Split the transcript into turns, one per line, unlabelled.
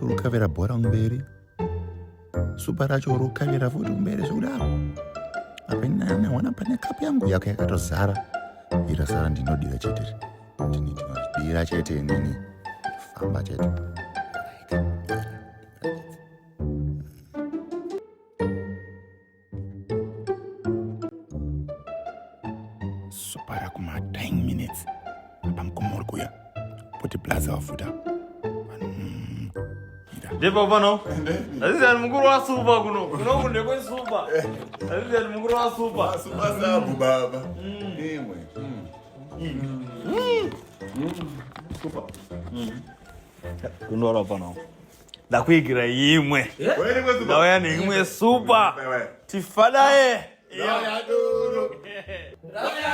racho rukavera bhora kumberi, supa racho rukavera futi kumberi zvekudaro. Apana pane kapu yangu yako yakatozara. Irasara ndinodira chete. Ndinodira chete nini. Famba chete. Supa rakuma 10 minutes. Pamkomori kuya. Poti plaza wafuta.
Depa pano. Azizi ali mukuru wa supa kuno. Kuno kunde kwe supa. Azizi ali mukuru wa supa.
Supa sabu baba. Imwe.
Supa. Kunora pano. Ndakuigira imwe. Rauya ni imwe supa. Tifadaye.
Rauya Doro.
Rauya